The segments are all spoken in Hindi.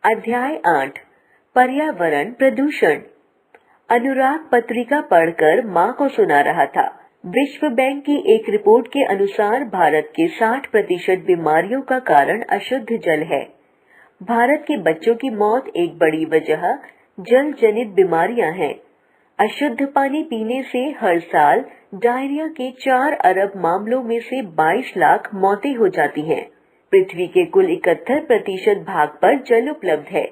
अध्याय 8 पर्यावरण प्रदूषण। अनुराग पत्रिका पढ़कर माँ को सुना रहा था। विश्व बैंक की एक रिपोर्ट के अनुसार भारत के 60% बीमारियों का कारण अशुद्ध जल है। भारत के बच्चों की मौत एक बड़ी वजह जल जनित बीमारियां हैं। अशुद्ध पानी पीने से हर साल डायरिया के 4 अरब मामलों में से 22 लाख मौतें हो जाती हैं। पृथ्वी के कुल 71% भाग पर जल उपलब्ध है।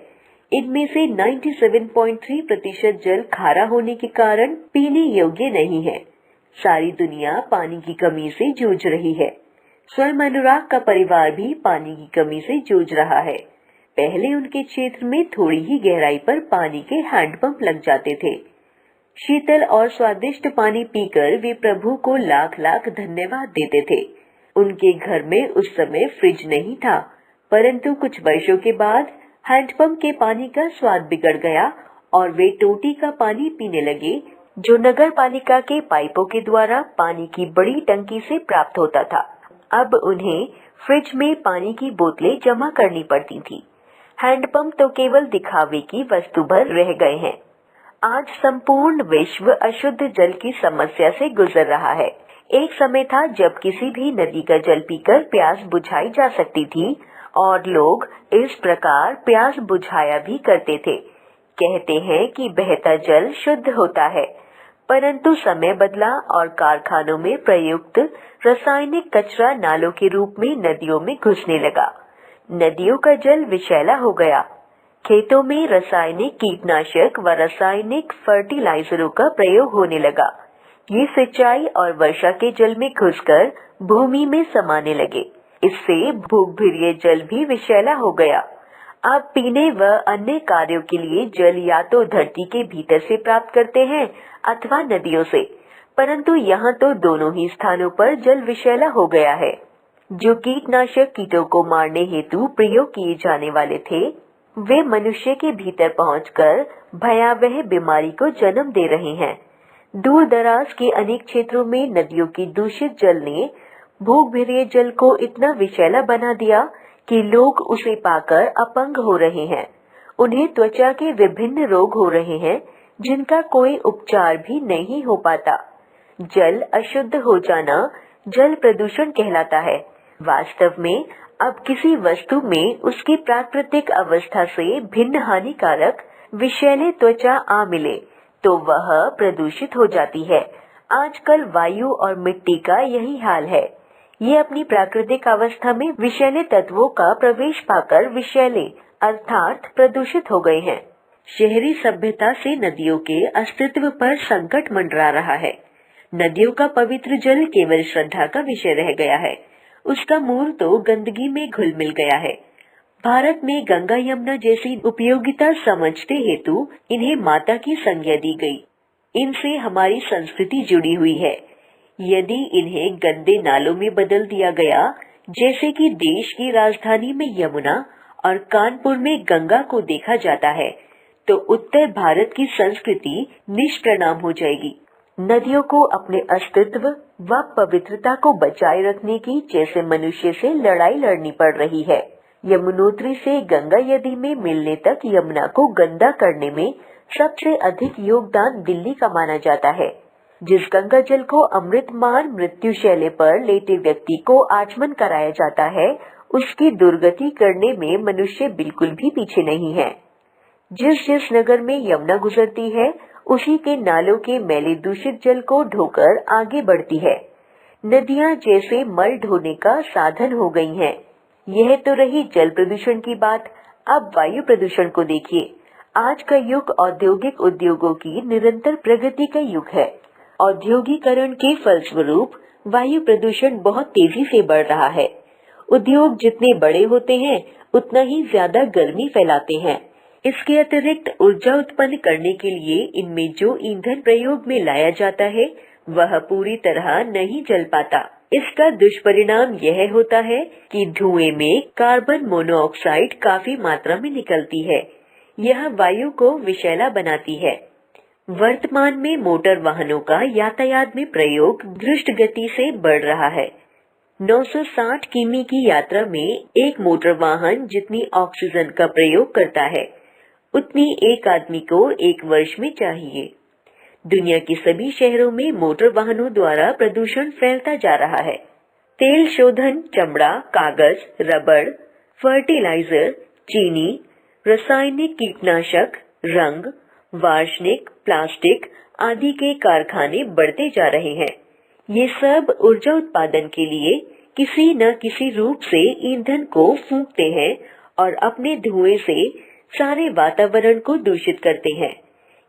इनमें से 97.3% जल खारा होने के कारण पीने योग्य नहीं है। सारी दुनिया पानी की कमी से जूझ रही है। स्वयं अनुराग का परिवार भी पानी की कमी से जूझ रहा है। पहले उनके क्षेत्र में थोड़ी ही गहराई पर पानी के हैंडपंप लग जाते थे। शीतल और स्वादिष्ट पानी पीकर वे प्रभु को लाख लाख धन्यवाद देते थे। उनके घर में उस समय फ्रिज नहीं था, परंतु कुछ वर्षों के बाद हैंडपंप के पानी का स्वाद बिगड़ गया और वे टोटी का पानी पीने लगे, जो नगर पालिका के पाइपों के द्वारा पानी की बड़ी टंकी से प्राप्त होता था। अब उन्हें फ्रिज में पानी की बोतलें जमा करनी पड़ती थी। हैंडपंप तो केवल दिखावे की वस्तु भर रह गए हैं। आज संपूर्ण विश्व अशुद्ध जल की समस्या से गुजर रहा है। एक समय था जब किसी भी नदी का जल पीकर प्यास बुझाई जा सकती थी और लोग इस प्रकार प्यास बुझाया भी करते थे। कहते हैं कि बहता जल शुद्ध होता है, परंतु समय बदला और कारखानों में प्रयुक्त रासायनिक कचरा नालों के रूप में नदियों में घुसने लगा। नदियों का जल विषैला हो गया। खेतों में रासायनिक कीटनाशक व रासायनिक फर्टिलाइजरों का प्रयोग होने लगा। ये सिंचाई और वर्षा के जल में घुसकर भूमि में समाने लगे। इससे भूगर्भीय जल भी विषैला हो गया। अब पीने व अन्य कार्यों के लिए जल या तो धरती के भीतर से प्राप्त करते हैं अथवा नदियों से, परंतु यहाँ तो दोनों ही स्थानों पर जल विषैला हो गया है। जो कीटनाशक कीटों को मारने हेतु प्रयोग किए जाने वाले थे, वे मनुष्य के भीतर पहुंचकर भयावह बीमारी को जन्म दे रहे हैं। दूर दराज के अनेक क्षेत्रों में नदियों की दूषित जल ने भूगर्भीय जल को इतना विषैला बना दिया कि लोग उसे पाकर अपंग हो रहे हैं। उन्हें त्वचा के विभिन्न रोग हो रहे हैं, जिनका कोई उपचार भी नहीं हो पाता। जल अशुद्ध हो जाना जल प्रदूषण कहलाता है। वास्तव में अब किसी वस्तु में उसकी प्राकृतिक अवस्था से भिन्न हानिकारक विषैले त्वचा आ मिले तो वह प्रदूषित हो जाती है। आजकल वायु और मिट्टी का यही हाल है। ये अपनी प्राकृतिक अवस्था में विषैले तत्वों का प्रवेश पाकर विषैले अर्थात प्रदूषित हो गए हैं। शहरी सभ्यता से नदियों के अस्तित्व पर संकट मंडरा रहा है। नदियों का पवित्र जल केवल श्रद्धा का विषय रह गया है। उसका मूल तो गंदगी में घुल मिल गया है। भारत में गंगा यमुना जैसी उपयोगिता समझते हेतु इन्हें माता की संज्ञा दी गई। इनसे हमारी संस्कृति जुड़ी हुई है। यदि इन्हें गंदे नालों में बदल दिया गया, जैसे कि देश की राजधानी में यमुना और कानपुर में गंगा को देखा जाता है, तो उत्तर भारत की संस्कृति निष्प्रणाम हो जाएगी। नदियों को अपने अस्तित्व व पवित्रता को बचाए रखने की जैसे मनुष्य से लड़ाई लड़नी पड़ रही है। यमुनोत्री से गंगा नदी में मिलने तक यमुना को गंदा करने में सबसे अधिक योगदान दिल्ली का माना जाता है। जिस गंगा जल को अमृतमान मृत्यु शैले पर लेटे व्यक्ति को आचमन कराया जाता है, उसकी दुर्गति करने में मनुष्य बिल्कुल भी पीछे नहीं है। जिस जिस नगर में यमुना गुजरती है, उसी के नालों के मैले दूषित जल को ढोकर आगे बढ़ती है। नदियां जैसे मल ढोने का साधन हो गई हैं। यह तो रही जल प्रदूषण की बात। अब वायु प्रदूषण को देखिए। आज का युग औद्योगिक उद्योगों की निरंतर प्रगति का युग है। औद्योगिकरण के फलस्वरूप वायु प्रदूषण बहुत तेजी से बढ़ रहा है। उद्योग जितने बड़े होते हैं, उतना ही ज्यादा गर्मी फैलाते हैं। इसके अतिरिक्त ऊर्जा उत्पन्न करने के लिए इनमें जो ईंधन प्रयोग में लाया जाता है, वह पूरी तरह नहीं जल पाता। इसका दुष्परिणाम यह होता है कि धुएं में कार्बन मोनोऑक्साइड काफी मात्रा में निकलती है। यह वायु को विषैला बनाती है। वर्तमान में मोटर वाहनों का यातायात में प्रयोग द्रुत गति से बढ़ रहा है। 960 किमी की यात्रा में एक मोटर वाहन जितनी ऑक्सीजन का प्रयोग करता है उतनी एक आदमी को एक वर्ष में चाहिए। दुनिया के सभी शहरों में मोटर वाहनों द्वारा प्रदूषण फैलता जा रहा है। तेल शोधन, चमड़ा, कागज, रबड़, फर्टिलाइजर, चीनी, रासायनिक कीटनाशक, रंग, वार्षिक, प्लास्टिक आदि के कारखाने बढ़ते जा रहे हैं। ये सब ऊर्जा उत्पादन के लिए किसी न किसी रूप से ईंधन को फूंकते हैं और अपने धुएं से सारे वातावरण को दूषित करते हैं।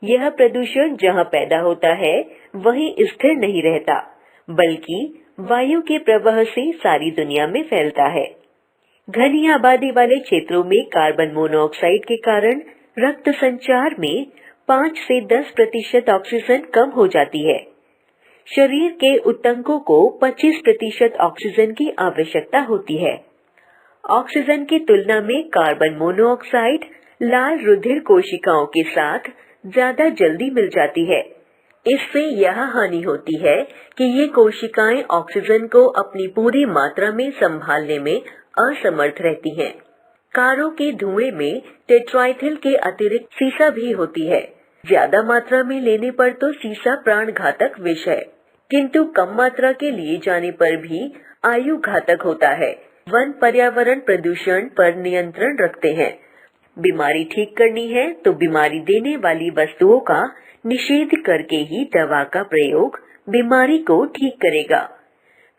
यह प्रदूषण जहाँ पैदा होता है वहीं स्थिर नहीं रहता, बल्कि वायु के प्रवाह से सारी दुनिया में फैलता है। घनी आबादी वाले क्षेत्रों में कार्बन मोनोऑक्साइड के कारण रक्त संचार में 5 से 10% ऑक्सीजन कम हो जाती है। शरीर के ऊतकों को 25% ऑक्सीजन की आवश्यकता होती है। ऑक्सीजन की तुलना में कार्बन मोनोऑक्साइड लाल रुधिर कोशिकाओं के साथ ज्यादा जल्दी मिल जाती है। इससे यह हानि होती है कि ये कोशिकाएं ऑक्सीजन को अपनी पूरी मात्रा में संभालने में असमर्थ रहती हैं। कारों के धुएं में टेट्राइथिल के अतिरिक्त सीसा भी होती है। ज्यादा मात्रा में लेने पर तो सीसा प्राण घातक विष है, किंतु कम मात्रा के लिए जाने पर भी आयु घातक होता है। वन पर्यावरण प्रदूषण पर नियंत्रण रखते हैं। बीमारी ठीक करनी है तो बीमारी देने वाली वस्तुओं का निषेध करके ही दवा का प्रयोग बीमारी को ठीक करेगा।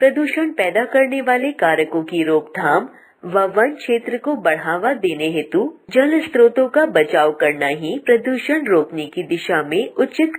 प्रदूषण पैदा करने वाले कारकों की रोकथाम व वन क्षेत्र को बढ़ावा देने हेतु जल स्रोतों का बचाव करना ही प्रदूषण रोकने की दिशा में उचित